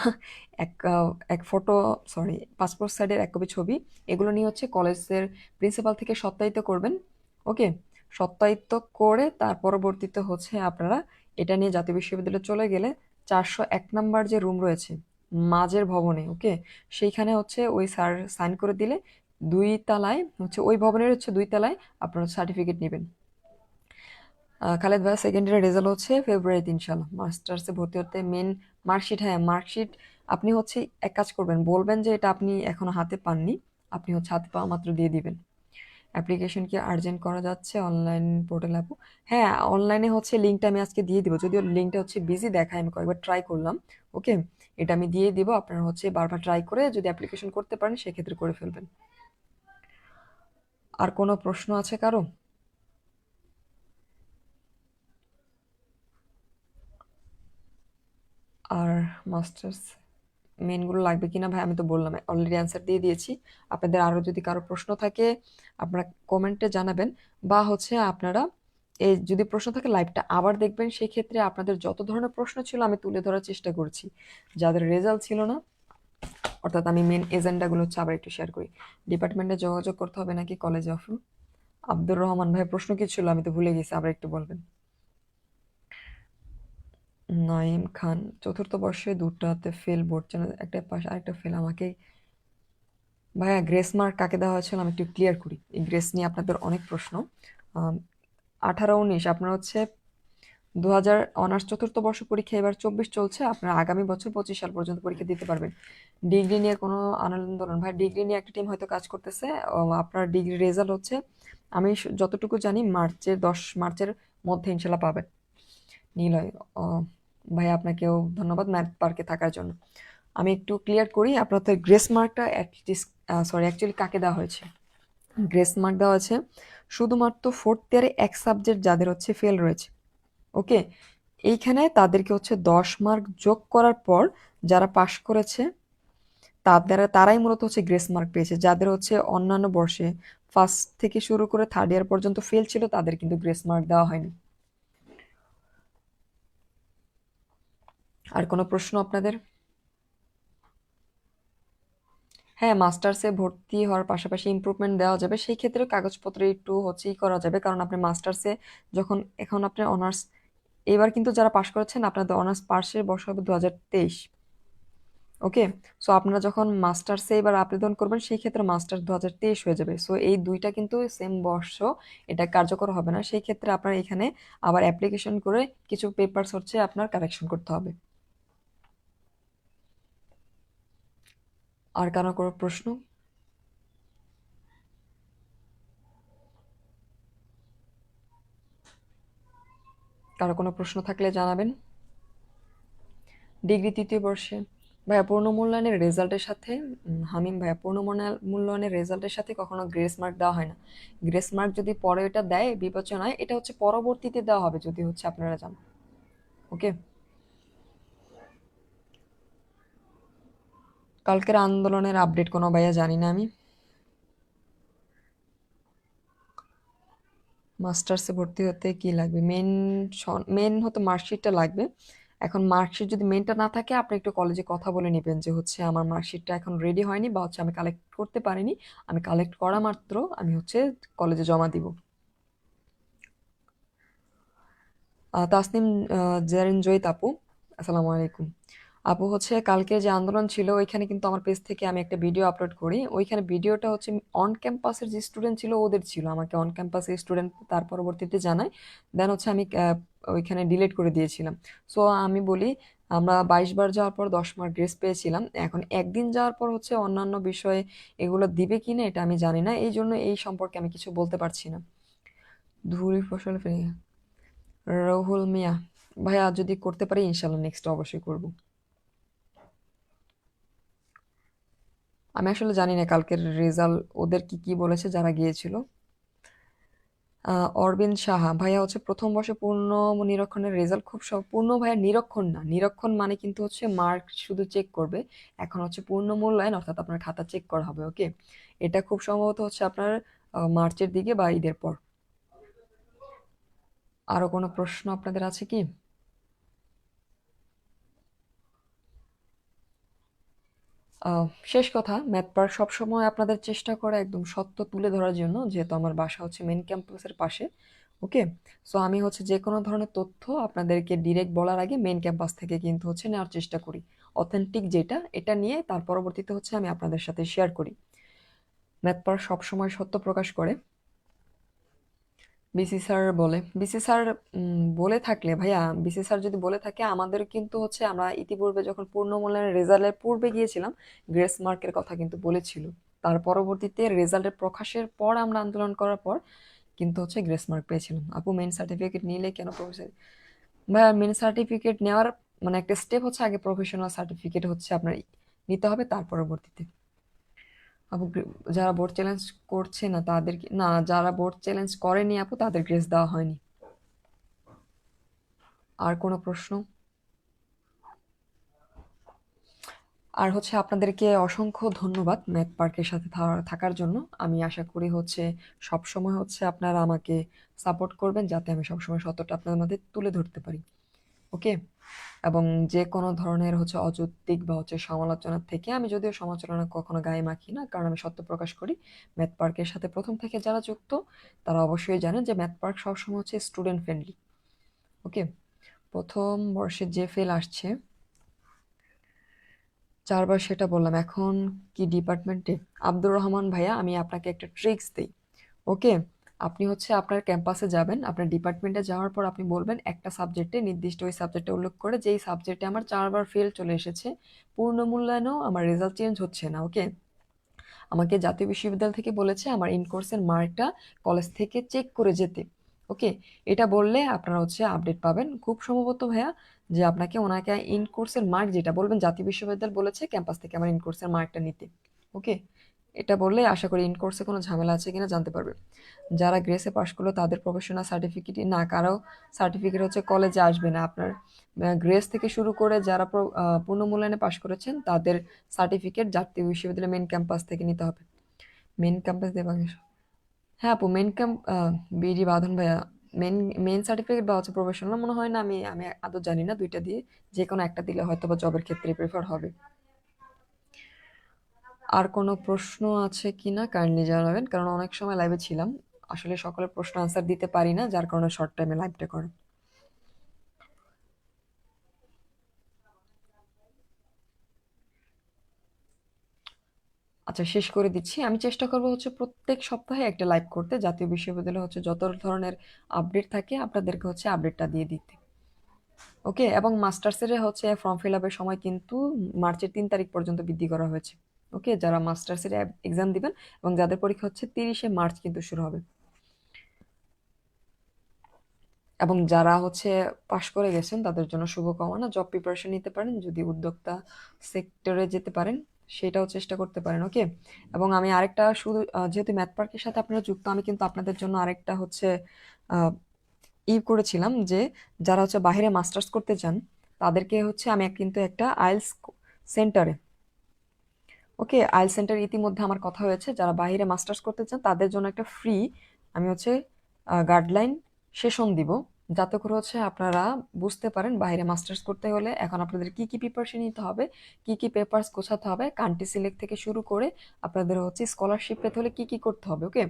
এক ফটো, সরি পাসপোর্ট সাইজের 1 কপি ছবি, এগুলো নিয়ে হচ্ছে কলেজের প্রিন্সিপাল থেকে সত্যায়িত করবেন। ওকে, সত্যায়িত করে তার পরবর্তীতে হচ্ছে আপনারা এটা নিয়ে জাতীয় বিশ্ববিদ্যালয়ে চলে গেলে 401 নম্বর যে রুম রয়েছে মাঝের ভবনে, ওকে, সেইখানে হচ্ছে ওই স্যার সাইন করে দিলে 2 তলায় হচ্ছে ওই ভবনের হচ্ছে 2 তলায় আপনারা সার্টিফিকেট নেবেন। খালেদ ভাই, সেকেন্ড ইয়ারের রেজাল্ট হচ্ছে ফেব্রুয়ারিতে ইনশাল্লাহ। মাস্টার্সে ভর্তি হতে মেন মার্কশিট, হ্যাঁ মার্কশিট আপনি হচ্ছে এক কাজ করবেন, বলবেন যে এটা আপনি এখনো হাতে পাননি, আপনি হচ্ছে হাতে পাওয়া মাত্র দিয়ে দিবেন। অ্যাপ্লিকেশন কি আর্জেন্ট করা যাচ্ছে অনলাইন পোর্টাল অ্যাপও? হ্যাঁ, অনলাইনে হচ্ছে লিঙ্কটা আমি আজকে দিয়ে দিব, যদিও লিঙ্কটা হচ্ছে বিজি দেখায়, আমি কয়েকবার ট্রাই করলাম। ওকে, এটা আমি দিয়ে দিব, আপনারা হচ্ছে বারবার ট্রাই করে যদি অ্যাপ্লিকেশন করতে পারেন সেক্ষেত্রে করে ফেলবেন। আর কোনো প্রশ্ন আছে কারো? আর মাস্টার্স মেনগুলো লাগবে কিনা ভাই আমি তো বললাম, অলরেডি অ্যান্সার দিয়ে দিয়েছি। আপনাদের আরও যদি কারো প্রশ্ন থাকে আপনারা কমেন্টে জানাবেন, বা হচ্ছে আপনারা এই যদি প্রশ্ন থাকে লাইভটা আবার দেখবেন, সেই ক্ষেত্রে আপনাদের যত ধরনের প্রশ্ন ছিল আমি তুলে ধরার চেষ্টা করছি। যাদের রেজাল্ট ছিল না, অর্থাৎ আমি মেন এজেন্ডাগুলো হচ্ছে আবার একটু শেয়ার করি। ডিপার্টমেন্টে যোগাযোগ করতে হবে নাকি কলেজে অফ? আব্দুর রহমান ভাই, প্রশ্ন কি ছিল আমি তো ভুলে গেছি, আবার একটু বলবেন। নাইম খান, 4th বর্ষে 2টাতে ফেল, বোর্ড চ্যানেল একটা পাস আরেকটা ফেল, আমাকে ভাইয়া গ্রেস মার্ক কাকে দেওয়া হয়েছিল আমি একটু ক্লিয়ার করি, এই গ্রেস নিয়ে আপনাদের অনেক প্রশ্ন। 18-19 আপনার হচ্ছে অনার্স চতুর্থ বর্ষ পরীক্ষা এবার 24 চলছে, আপনার আগামী বছর 25 সাল পর্যন্ত পরীক্ষা দিতে পারবেন। ডিগ্রি নিয়ে কোনো আন্দোলন ভাই, ডিগ্রি নিয়ে একটা টিম হয়তো কাজ করতেছে। আপনার ডিগ্রি রেজাল্ট হচ্ছে, আমি যতটুকু জানি মার্চের 10 মার্চের মধ্যে ইনশাল্লাহ পাবেন। নিলয়, ভাই আপনাকেও ধন্যবাদ ম্যাথ পার্কে থাকার জন্য। আমি একটু ক্লিয়ার করি, আপনার তো গ্রেস মার্কটা অ্যাকচুয়ালি কাকে দেওয়া হয়েছে? গ্রেস মার্ক দেওয়া আছে শুধুমাত্র ফোর্থ ইয়ারে এক সাবজেক্ট যাদের হচ্ছে ফেল রয়েছে। ওকে, এইখানে তাদেরকে হচ্ছে 10 মার্ক যোগ করার পর যারা পাশ করেছে তারাই মূলত হচ্ছে গ্রেস মার্ক পেয়েছে। যাদের হচ্ছে অন্যান্য বর্ষে ফার্স্ট থেকে শুরু করে থার্ড ইয়ার পর্যন্ত ফেল ছিল তাদের কিন্তু গ্রেস মার্ক দেওয়া হয়নি। আর কোনো প্রশ্ন আপনাদের? হ্যাঁ, মাস্টার্সে ভর্তি হওয়ার পাশাপাশি ইমপ্রুভমেন্ট দেওয়া যাবে, সেই ক্ষেত্রে কাগজপত্র একটু হচ্ছেই করা যাবে, কারণ আপনি মাস্টার্সে যখন এখন আপনি অনার্স, এবার কিন্তু যারা পাশ করেছেন আপনাদের অনার্স পাশের বর্ষ হবে 2023। ওকে, সো আপনারা যখন মাস্টার্সে এবার আবেদন করবেন সেই ক্ষেত্রে মাস্টার্স 2023 হয়ে যাবে। সো এই দুইটা কিন্তু সেম বর্ষ, এটা কার্যকর হবে না। সেই ক্ষেত্রে আপনার এখানে আবার অ্যাপ্লিকেশন করে কিছু পেপারস হচ্ছে আপনার কারেকশন করতে হবে। আর কারো কোনো প্রশ্ন? কারো কোনো প্রশ্ন থাকলে জানাবেন। ডিগ্রি তৃতীয় বর্ষে ভাইয়া পুনর্মূল্যায়নের রেজাল্টের সাথে, হামিম ভাইয়া পুনর্মূল্যায়নের রেজাল্টের সাথে কখনো গ্রেস মার্ক দেওয়া হয় না। গ্রেস মার্ক যদি পরে এটা দেয় বিবেচনায়, এটা হচ্ছে পরবর্তীতে দেওয়া হবে যদি হচ্ছে আপনারা যান। ওকে, কালকের আন্দোলনের আপডেট কোনো ভাইয়া জানি না আমি। মাস্টার্সে ভর্তি হতে কি লাগবে? মেন হতো মার্কশিটটা লাগবে। এখন মার্কশিট যদি মেনটা না থাকে, আপনি একটু কলেজে কথা বলে নেবেন যে হচ্ছে আমার মার্কশিটটা এখন রেডি হয়নি, বা হচ্ছে আমি কালেক্ট করতে পারিনি, আমি কালেক্ট করা মাত্র আমি হচ্ছে কলেজে জমা দিব। তাসনিম জেরিন জয়িত আপু, আসসালামু আলাইকুম। আপু হচ্ছে কালকে যে আন্দোলন ছিল ওইখানে কিন্তু আমার পেজ থেকে আমি একটা ভিডিও আপলোড করি, ওইখানে ভিডিওটা হচ্ছে অন ক্যাম্পাসের যে স্টুডেন্ট ছিল ওদের ছিল, আমাকে অন ক্যাম্পাসের স্টুডেন্ট তার পরবর্তীতে জানায়, দেন হচ্ছে আমি ওইখানে ডিলিট করে দিয়েছিলাম। সো আমি বলি, আমরা 22 বার যাওয়ার পর 10 মার্ক গ্রেস পেয়েছিলাম, এখন একদিন যাওয়ার পর হচ্ছে অন্যান্য বিষয়ে এগুলো দিবে কিনা এটা আমি জানি না, এই জন্য এই সম্পর্কে আমি কিছু বলতে পারছি না। ধুলি ফসল ফেলে রহুল মিয়া, ভাইয়া যদি করতে পারি ইনশাল্লাহ নেক্সট অবশ্যই করব। আমি আসলে জানি না কালকের রেজাল্ট ওদের কি কি বলেছে যারা গিয়েছিল। অরবিন্দ সাহা ভাইয়া হচ্ছে প্রথম বর্ষে পূর্ণ নিরীক্ষণের রেজাল্ট খুব পূর্ণ ভাইয়া নিরীক্ষণ না, নিরীক্ষণ মানে কিন্তু হচ্ছে মার্ক শুধু চেক করবে। এখন হচ্ছে পূর্ণ মূল্যায়ন, অর্থাৎ আপনার খাতা চেক করা হবে। ওকে, এটা খুব সম্ভবত হচ্ছে আপনার মার্চের দিকে বা ঈদের পর। আরো কোনো প্রশ্ন আপনাদের আছে কি? আহ, শেষ কথা, ম্যাথ পার্ক সবসময় আপনাদের চেষ্টা করে একদম সত্য তুলে ধরার জন্য, যেহেতু আমার বাসা হচ্ছে মেন ক্যাম্পাসের পাশে। ওকে, সো আমি হচ্ছে যে কোনো ধরনের তথ্য আপনাদেরকে ডিরেক্ট বলার আগে মেন ক্যাম্পাস থেকে কিন্তু হচ্ছে নেওয়ার চেষ্টা করি, অথেন্টিক যেটা এটা নিয়ে তার পরবর্তীতে হচ্ছে আমি আপনাদের সাথে শেয়ার করি। ম্যাথ পার্ক সবসময় সত্য প্রকাশ করে। বিসি স্যার বলে, বিসি স্যার বলে থাকলে ভাইয়া, বিসি স্যার যদি বলে থাকে, আমাদের কিন্তু হচ্ছে আমরা ইতিপূর্বে যখন পূর্ণ মূল্যায়নের রেজাল্টের পূর্বে গিয়েছিলাম গ্রেস মার্কের কথা কিন্তু বলেছিল, তার পরবর্তীতে রেজাল্টের প্রকাশের পর আমরা আন্দোলন করার পর কিন্তু হচ্ছে গ্রেস মার্ক পেয়েছিলাম। আপু মেন সার্টিফিকেট নিলে কেন প্রফেসর? ভাইয়া মেন সার্টিফিকেট নেওয়ার মানে একটা স্টেপ হচ্ছে আগে প্রফেশনাল সার্টিফিকেট হচ্ছে আপনার নিতে হবে, তার পরবর্তীতে। আপু যারা বোর্ড চ্যালেঞ্জ করছে না তাদেরকে, না যারা বোর্ড চ্যালেঞ্জ করেনি আপু তাদের গ্রেস দেওয়া হয়নি। আর কোনো প্রশ্ন? আর হচ্ছে আপনাদেরকে অসংখ্য ধন্যবাদ ম্যাথ পার্কের সাথে থাকার জন্য। আমি আশা করি হচ্ছে সব সময় হচ্ছে আপনারা আমাকে সাপোর্ট করবেন, যাতে আমি সবসময় সত্যটা আপনাদের মধ্যে তুলে ধরতে পারি। ওকে, এবং যে কোনো ধরনের হচ্ছে অযৌক্তিক বা হচ্ছে সমালোচনা থেকে আমি যদিও সমালোচনা কখনো গায়ে মাখি না, কারণ আমি সত্য প্রকাশ করি। ম্যাথ পার্কের সাথে প্রথম থেকে যারা যুক্ত তারা অবশ্যই জানেন যে ম্যাথ পার্ক সবসময় হচ্ছে স্টুডেন্ট ফ্রেন্ডলি। ওকে, প্রথম বর্ষে যে ফেল আসছে 4 বার, সেটা বললাম। এখন কি ডিপার্টমেন্টে? আব্দুর রহমান ভাইয়া, আমি আপনাকে একটা ট্রিক্স দিই। ওকে, আপনি হচ্ছে আপনার ক্যাম্পাসে যাবেন, আপনার ডিপার্টমেন্টে যাওয়ার পর আপনি বলবেন একটা সাবজেক্টে নির্দিষ্ট ওই সাবজেক্টে উল্লেখ করে যে এই সাবজেক্টে আমার 4বার ফেল চলে এসেছে, পূর্ণ মূল্যায়নেও আমার রেজাল্ট চেঞ্জ হচ্ছে না। ওকে, আমাকে জাতীয় বিশ্ববিদ্যালয় থেকে বলেছে আমার ইন কোর্সের মার্কটা কলেজ থেকে চেক করে যেতে। ওকে, এটা বললে আপনারা হচ্ছে আপডেট পাবেন খুব সম্ভবত ভাইয়া, যে আপনাকে ওনাকে ইন কোর্সের মার্ক যেটা বলবেন জাতীয় বিশ্ববিদ্যালয় বলেছে ক্যাম্পাস থেকে আমার ইন কোর্সের মার্কটা নিতে। ওকে, এটা বললে আশা করি ইন কোর্সে কোনো ঝামেলা আছে কিনা জানতে পারবে। যারা গ্রেসে পাশ করলো তাদের প্রফেশনাল সার্টিফিকেট না, কারো সার্টিফিকেট হচ্ছে কলেজে আসবে না আপনার। গ্রেস থেকে শুরু করে যারা পূর্ণ মূল্যায়নে পাশ করেছেন তাদের সার্টিফিকেট জাতীয় বিশ্ববিদ্যালয়ের মেন ক্যাম্পাস থেকে নিতে হবে। মেন ক্যাম্পাস দিয়ে বাংলাদেশ। হ্যাঁ আপু, মেন ক্যাম্প বিডি বাঁধন ভাইয়া, মেন মেন সার্টিফিকেট বা হচ্ছে প্রফেশনাল মনে হয় না, আমি আমি আদৌ জানি না, দুইটা দিয়ে যে কোনো একটা দিলে হয়তো বা জবের ক্ষেত্রে প্রেফার হবে। আর কোনো প্রশ্ন আছে কিনা কাইন্ডলি জানাবেন, কারণ অনেক সময় লাইভে ছিলাম, আসলে সকলের প্রশ্ন আনসার দিতে পারি না, যার কারণে শর্ট টাইমে লাইভটা করা। আচ্ছা, শেষ করে দিচ্ছি। আমি চেষ্টা করবো হচ্ছে প্রত্যেক সপ্তাহে একটা লাইভ করতে, জাতীয় বিশ্ববিদ্যালয়ে হচ্ছে যত ধরনের আপডেট থাকে আপনাদেরকে হচ্ছে আপডেটটা দিয়ে দিতে। ওকে, এবং মাস্টার্সের হচ্ছে ফর্ম ফিল আপের সময় কিন্তু মার্চের 3 তারিখ পর্যন্ত বৃদ্ধি করা হয়েছে। ওকে, যারা মাস্টার্সের এক্সাম দিবেন এবং যাদের পরীক্ষা হচ্ছে 30শে মার্চ কিন্তু শুরু হবে। এবং যারা হচ্ছে পাশ করে গেছেন তাদের জন্য শুভকামনা, জব প্রিপারেশন নিতে পারেন, যদি উদ্যোক্তা সেক্টরে যেতে পারেন সেটাও চেষ্টা করতে পারেন। ওকে, এবং আমি আরেকটা শুধু যেহেতু ম্যাথ পার্কের সাথে আপনারা যুক্ত, আমি কিন্তু আপনাদের জন্য আরেকটা হচ্ছে করেছিলাম যে যারা হচ্ছে বাইরে মাস্টার্স করতে চান তাদেরকে হচ্ছে আমি কিন্তু একটা আইএলস সেন্টারে, ওকে আইএলস সেন্টার ইতিমধ্যে আমার কথা হয়েছে, যারা বাইরে মাস্টার্স করতে চান তাদের জন্য একটা ফ্রি আমি হচ্ছে গাইডলাইন সেশন দিব, যাতে করে হচ্ছে আপনারা বুঝতে পারেন বাইরে মাস্টার্স করতে হলে এখন আপনাদের কি কি প্রিপারেশন নিতে হবে, কি কি পেপারস গোছাতে হবে, কান্ট্রি সিলেক্ট থেকে শুরু করে আপনাদের হচ্ছে স্কলারশিপ পেতে হলে কি কি করতে হবে। ওকে,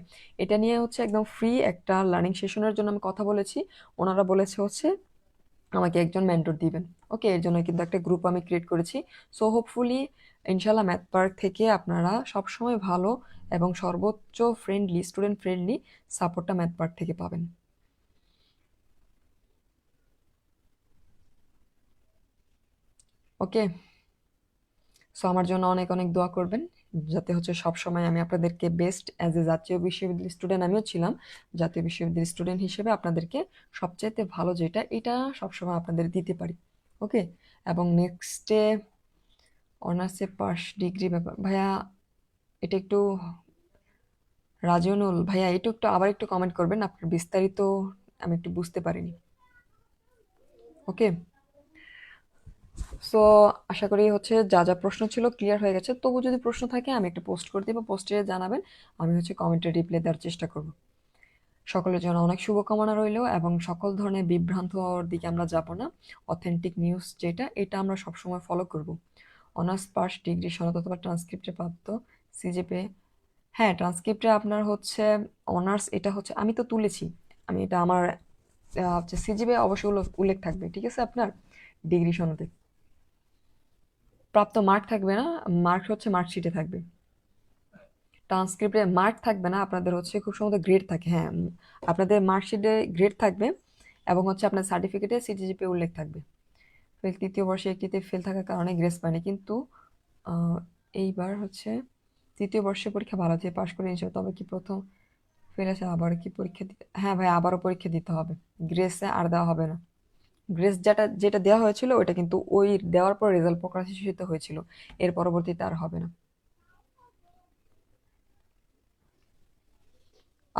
এটা নিয়ে হচ্ছে একদম ফ্রি একটা লার্নিং সেশনের জন্য আমি কথা বলেছি। ওনারা বলেছে হচ্ছে আমাকে একজন মেন্টর দিবেন। ওকে, এর জন্য কিন্তু একটা গ্রুপ আমি ক্রিয়েট করেছি। সো হোপফুলি ইনশাল্লাহ ম্যাথ পার্ক থেকে আপনারা সবসময় ভালো এবং সর্বোচ্চ ফ্রেন্ডলি, স্টুডেন্ট ফ্রেন্ডলি সাপোর্টটা ম্যাথ পার্ক থেকে পাবেন। ওকে, সো আমার জন্য অনেক অনেক দোয়া করবেন, যাতে হচ্ছে সব সময় আমি আপনাদেরকে বেস্ট অ্যাজ এ জাতীয় বিশ্ববিদ্যালয় স্টুডেন্ট, আমিও ছিলাম জাতীয় বিশ্ববিদ্যালয় স্টুডেন্ট হিসেবে, আপনাদেরকে সবচাইতে ভালো যেটা এটা সবসময় আপনাদের দিতে পারি। ওকে, এবং নেক্সটে অনার্সে পাস ডিগ্রি ব্যাপার ভাইয়া, এটা একটু রাজিউনুল ভাইয়া, এটা একটু আবার একটু কমেন্ট করবেন, আপনার বিস্তারিত আমি একটু বুঝতে পারিনি। ওকে, সো আশা করি হচ্ছে যা যা প্রশ্ন ছিল ক্লিয়ার হয়ে গেছে, তবু যদি প্রশ্ন থাকে আমি একটা পোস্ট করে দিব, পোস্টে জানাবেন, আমি হচ্ছে কমেন্টে রিপ্লাই দেওয়ার চেষ্টা করব। সকলের জন্য অনেক শুভকামনা রইল, এবং সকল ধরনের বিভ্রান্তর দিকে আমরা যাব না। অথেন্টিক নিউজ যেটা, এটা আমরা সবসময় ফলো করব। অনার্স পাস ডিগ্রি সনদ অথবা ট্রান্সক্রিপ্টে প্রাপ্ত সিজিপি, হ্যাঁ ট্রান্সক্রিপ্টে আপনার হচ্ছে অনার্স, এটা হচ্ছে আমি তো তুলেছি, আমি এটা আমার হচ্ছে সিজিপি অবশ্যই উল্লেখ থাকবে, ঠিক আছে আপনার ডিগ্রি সনদে। প্রাপ্ত মার্ক থাকবে না, মার্ক হচ্ছে মার্কশিটে থাকবে। ট্রান্সক্রিপ্টে মার্ক থাকবে না, আপনাদের হচ্ছে খুব সম্ভবত গ্রেড থাকে, হ্যাঁ আপনাদের মার্কশিটে গ্রেড থাকবে, এবং হচ্ছে আপনার সার্টিফিকেটে সিজিপিএ উল্লেখ থাকবে। ফেল তৃতীয় বর্ষে একটিতে ফেল থাকার কারণে গ্রেস পায়নি, কিন্তু এইবার হচ্ছে তৃতীয় বর্ষে পরীক্ষা ভালো দিয়ে পাশ করে নিয়েছে, তবে কি প্রথম ফেল আছে আবার কি পরীক্ষা দিতে, হ্যাঁ ভাই আবারও পরীক্ষা দিতে হবে, গ্রেসে আর দেওয়া হবে না। গ্রেস যেটা যেটা দেওয়া হয়েছিল ওটা কিন্তু ওই দেওয়ার পর রেজাল্ট প্রকাশিত হয়েছিল, এর পরবর্তীতে আর হবে না।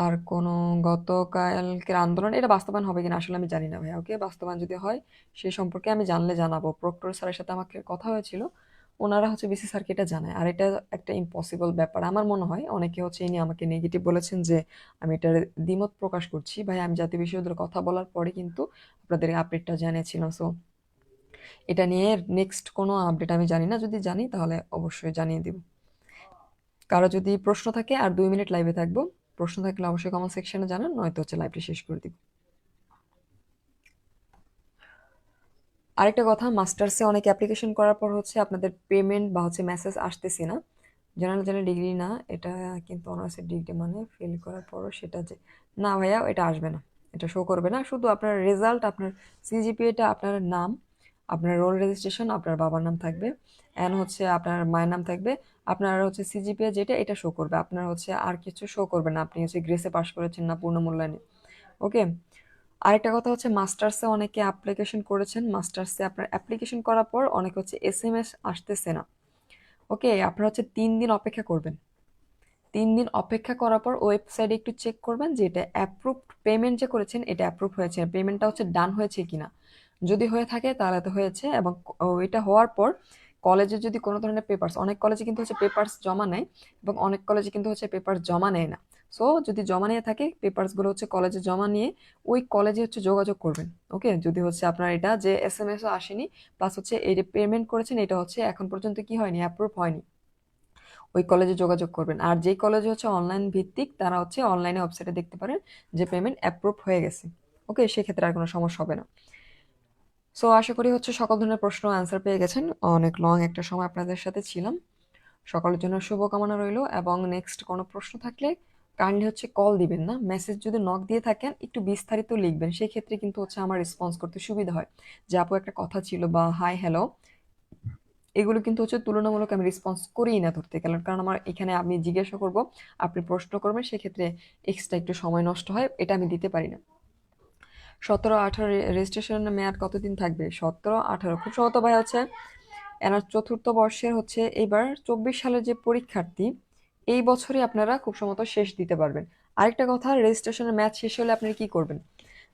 আর কোনো গতকালকের আন্দোলন এটা বাস্তবায়ন হবে কিনা আসলে আমি জানি না ভাইয়া। ওকে, বাস্তবায়ন যদি হয় সে সম্পর্কে আমি জানলে জানাবো, প্রক্টর স্যারের সাথে আমাকে কথা হয়েছিল, ওনারা হচ্ছে বিসি স্যারকে এটা জানায়, আর এটা একটা ইম্পসিবল ব্যাপার আমার মনে হয়। অনেকে হচ্ছে এই নিয়ে আমাকে নেগেটিভ বলেছেন যে আমি এটার দ্বিমত প্রকাশ করছি। ভাই আমি জাতীয় বিশ্ববিদ্যালয়ের কথা বলার পরে কিন্তু আপনাদের আপডেটটা জানিয়েছিলাম। সো এটা নিয়ে নেক্সট কোনো আপডেট আমি জানি না, যদি জানি তাহলে অবশ্যই জানিয়ে দিব। কারো যদি প্রশ্ন থাকে, আর 2 মিনিট লাইভে থাকবো, প্রশ্ন থাকলে অবশ্যই কমেন্ট সেকশনে জানান, নয়তো হচ্ছে লাইভটা শেষ করে দিব। আরেকটা কথা, মাস্টার্সে অনেক অ্যাপ্লিকেশন করার পর হচ্ছে আপনাদের পেমেন্ট বা হচ্ছে মেসেজ আসতেছে না, জেনারেল ডিগ্রি না, এটা কিন্তু অনার্সের ডিগ্রি, মানে ফেল করার পরও সেটা যে, না ভাইয়া এটা আসবে না, এটা শো করবে না। শুধু আপনার রেজাল্ট, আপনার সিজিপিএটা, আপনার নাম, আপনার রোল রেজিস্ট্রেশন, আপনার বাবার নাম থাকবে, অ্যান্ড হচ্ছে আপনার মায়ের নাম থাকবে, আপনার হচ্ছে সিজিপিএ যেটা এটা শো করবে, আপনার হচ্ছে আর কিছু শো করবে না, আপনি হচ্ছে গ্রেসে পাস করেছেন না পূর্ণ মূল্যায়নে। ওকে। আরেকটা কথা হচ্ছে মাস্টার্সে অনেকে অ্যাপ্লিকেশন করেছেন, মাস্টার্সে আপনার অ্যাপ্লিকেশন করার পর অনেক হচ্ছে এসএমএস আসতেছে না। ওকে, আপনারা হচ্ছে 3 দিন অপেক্ষা করবেন। 3 দিন অপেক্ষা করার পর ওয়েবসাইটে একটু চেক করবেন যে এটা অ্যাপ্রুভড, পেমেন্ট যে করেছেন এটা অ্যাপ্রুভ হয়েছে, পেমেন্টটা হচ্ছে ডান হয়েছে কিনা। যদি হয়ে থাকে তাহলে তো হয়েছে। এবং এটা হওয়ার পর কলেজে যদি কোনো ধরনের পেপারস, অনেক কলেজে কিন্তু হচ্ছে পেপারস জমা নেয় এবং অনেক কলেজে কিন্তু হচ্ছে পেপার জমা নেয় না। সো যদি জমা নিয়ে থাকে পেপারসগুলো হচ্ছে কলেজে জমা নিয়ে ওই কলেজে হচ্ছে যোগাযোগ করবেন। ওকে, যদি হচ্ছে আপনার এটা যে এসএমএসও আসেনি, প্লাস হচ্ছে এই যে পেমেন্ট করেছেন এটা হচ্ছে এখন পর্যন্ত কি হয়নি, অ্যাপ্রুভ হয়নি, ওই কলেজে যোগাযোগ করবেন। আর যেই কলেজে হচ্ছে অনলাইন ভিত্তিক তারা হচ্ছে অনলাইনে ওয়েবসাইটে দেখতে পারেন যে পেমেন্ট অ্যাপ্রুভ হয়ে গেছে। ওকে, সেক্ষেত্রে আর কোনো সমস্যা হবে না। সো আশা করি হচ্ছে সকল ধরনের প্রশ্ন আনসার পেয়ে গেছেন। অনেক লং একটা সময় আপনাদের সাথে ছিলাম। সকলের জন্য শুভকামনা রইলো, এবং নেক্সট কোনো প্রশ্ন থাকলে কাইন্ডলি হচ্ছে কল দিবেন না, মেসেজ যদি নক দিয়ে থাকেন একটু বিস্তারিত লিখবেন, সেই ক্ষেত্রে কিন্তু হচ্ছে আমার রেসপন্স করতে সুবিধা হয়। যে আপু একটা কথা ছিল বা হাই হ্যালো, এগুলো কিন্তু হচ্ছে তুলনামূলক আমি রেসপন্স করিই না ধরতে গেলে, কারণ আমার এখানে আমি জিজ্ঞাসা করব, আপনি প্রশ্ন করবেন, সেক্ষেত্রে এক্সট্রা একটু সময় নষ্ট হয়, এটা আমি দিতে পারি না। 17-18 রেজিস্ট্রেশনের মেয়াদ কতদিন থাকবে? 17-18 খুব সম্ভবত ভাই হচ্ছে এনার চতুর্থ বর্ষের হচ্ছে এইবার 24 সালের যে পরীক্ষার্থী, এই বছরই আপনারা খুব সম্ভবত শেষ দিতে পারবেন। আরেকটা কথা, রেজিস্ট্রেশনের ম্যাচ শেষ হলে আপনি কি করবেন?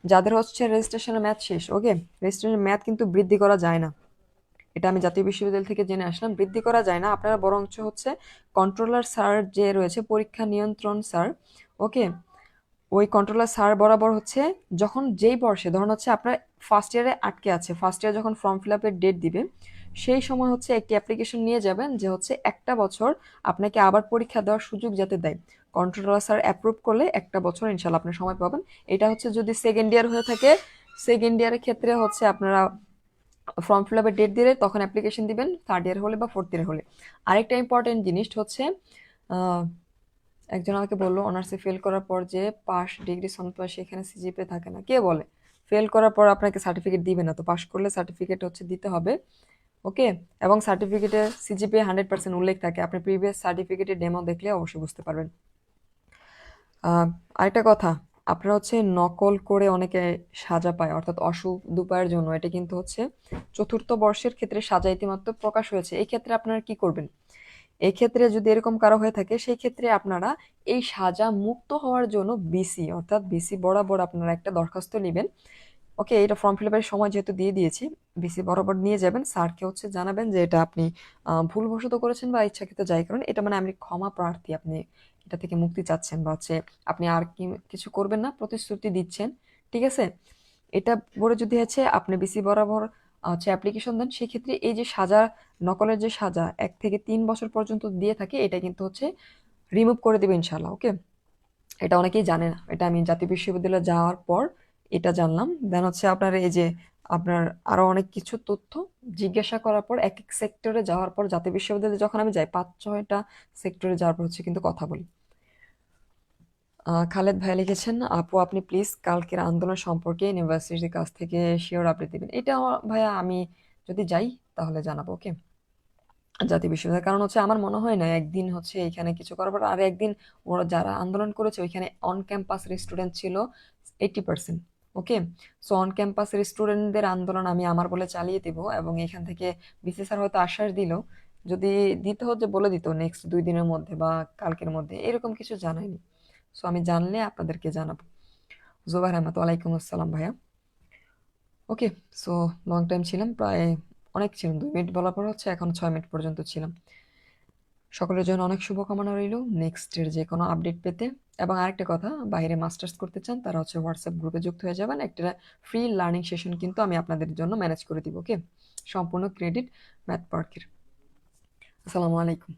যাদের হচ্ছে রেজিস্ট্রেশনের ম্যাচ শেষ, ওকে, রেজিস্ট্রেশনের ম্যাথ কিন্তু বৃদ্ধি করা যায় না, এটা আমি জাতীয় বিশ্ববিদ্যালয় থেকে জেনে আসলাম, বৃদ্ধি করা যায় না। আপনারা বরঞ্চ হচ্ছে কন্ট্রোলার স্যার যে রয়েছে, পরীক্ষা নিয়ন্ত্রণ স্যার, ওকে, ওই কন্ট্রোলার স্যার বরাবর হচ্ছে যখন যেই বর্ষে ধরুন হচ্ছে আপনার ফার্স্ট ইয়ারে আটকে আছে, ফার্স্ট ইয়ার যখন ফর্ম ফিল আপের ডেট দিবে, সেই সময় হচ্ছে একটি অ্যাপ্লিকেশন নিয়ে যাবেন যে হচ্ছে একটা বছর আপনাকে আবার পরীক্ষা দেওয়ার সুযোগ যাতে দেয়। কন্ট্রোলার স্যার অ্যাপ্রুভ করলে একটা বছর ইনশাল্লাহ আপনি সময় পাবেন। এটা হচ্ছে যদি সেকেন্ড ইয়ার হয়ে থাকে, সেকেন্ড ইয়ারের ক্ষেত্রে হচ্ছে আপনারা ফর্ম ফিল আপের ডেট দিলে তখন অ্যাপ্লিকেশন দিবেন, থার্ড ইয়ার হলে বা ফোর্থ ইয়ার হলে। আরেকটা ইম্পর্টেন্ট জিনিস হচ্ছে, আহ, একজন আমাকে বললো অনার্সে ফেল করার পর যে পাস ডিগ্রি সনদ পায় সেখানে সিজিপিএ থাকে না। কে বলে? ফেল করার পর আপনাকে সার্টিফিকেট দিবে না, তো পাস করলে সার্টিফিকেট হচ্ছে দিতে হবে। ওকে, এবং সার্টিফিকেটে সিজিপিএ 100% উল্লেখ থাকে, আপনি প্রিভিয়াস সার্টিফিকেটের ডেমো দেখলে অবশ্যই বুঝতে পারবেন। আরেকটা কথা, আপনারা হচ্ছে নকল করে অনেকে সাজা পায়, অর্থাৎ অশুভ দুপায়ের জন্য, এটা কিন্তু হচ্ছে চতুর্থ বর্ষের ক্ষেত্রে সাজা ইতিমাত্র প্রকাশ হয়েছে। এই ক্ষেত্রে আপনারা কি করবেন? এই ক্ষেত্রে যদি এরকম কারো হয়ে থাকে, সেই ক্ষেত্রে আপনারা এই সাজা মুক্ত হওয়ার জন্য বিসি, অর্থাৎ বিসি বরাবর আপনারা একটা দরখাস্ত নেবেন। ওকে, এটা ফর্ম ফিল আপের সময় যেহেতু দিয়ে দিয়েছি, বিসি বরাবর নিয়ে যাবেন, স্যারকে হচ্ছে জানাবেন যে এটা আপনি ভুলবশত করেছেন বা ইচ্ছাকৃত যাই কারণ, এটা মানে আমি ক্ষমা প্রার্থী, আপনি এটা থেকে মুক্তি চাচ্ছেন, বা হচ্ছে আপনি আর কি কিছু করবেন না প্রতিশ্রুতি দিচ্ছেন। ঠিক আছে, এটা বলে যদি হচ্ছে আপনি বিসি বরাবর হচ্ছে অ্যাপ্লিকেশন দেন, সেক্ষেত্রে এই যে সাজা, নকলের যে সাজা 1 থেকে 3 বছর পর্যন্ত দিয়ে থাকে, এটা কিন্তু হচ্ছে রিমুভ করে দেবে ইনশাল্লাহ। ওকে, এটা অনেকেই জানে না, এটা আমি জাতীয় বিশ্ববিদ্যালয়ে যাওয়ার পর এটা জানলাম। দেন হচ্ছে আপনার এই যে আপনার আরো অনেক কিছু তথ্য জিজ্ঞাসা করার পর এক এক সেক্টরে যাওয়ার পর, জাতীয় বিশ্ববিদ্যালয়ে যখন আমি যাই 5-6টা সেক্টরে যাওয়ার পর হচ্ছে কিন্তু কথা বলি। খালেদ ভাই লিখেছেন, আপু আপনি প্লিজ কালকের আন্দোলন সম্পর্কে ইউনিভার্সিটির কাছ থেকে শিওর আপডেট দিবেন। এটা ভাইয়া আমি যদি যাই তাহলে জানাবো। ওকে, জাতীয় বিশ্ববিদ্যালয়, কারণ হচ্ছে আমার মনে হয় না একদিন হচ্ছে এখানে কিছু করার পর আর একদিন ওরা যারা আন্দোলন করেছে ওইখানে অন ক্যাম্পাসের স্টুডেন্ট ছিল 80%। ওকে, সো অন ক্যাম্পাসের স্টুডেন্টদের আন্দোলন আমি আমার বলে চালিয়ে দিব, এবং এখান থেকে বিসি স্যার হয়তো আশ্বাস দিল, যদি দিতে হচ্ছে বলে দিত নেক্সট 2 দিনের মধ্যে বা কালকের মধ্যে, এরকম কিছু জানায়নি। সো আমি জানলে আপনাদেরকে জানাবো। জোবাইর আহমদ, ওয়ালাইকুম আসসালাম ভাইয়া। ওকে, সো লং টাইম ছিলাম, প্রায় অনেক ছিলাম, 2 মিনিট বলার পর হচ্ছে এখন 6 মিনিট পর্যন্ত ছিলাম। সকলের জন্য অনেক শুভকামনা রইল নেক্সটের যে কোনো আপডেট পেতে। এবং আরেকটা কথা, বাইরে মাস্টার্স করতে চান তারা হচ্ছে হোয়াটসঅ্যাপ গ্রুপে যুক্ত হয়ে যাবেন, একটা ফ্রি লার্নিং সেশন কিন্তু আমি আপনাদের জন্য ম্যানেজ করে দিব। ওকে, সম্পূর্ণ ক্রেডিট ম্যাথ পার্কের। আসসালামু আলাইকুম।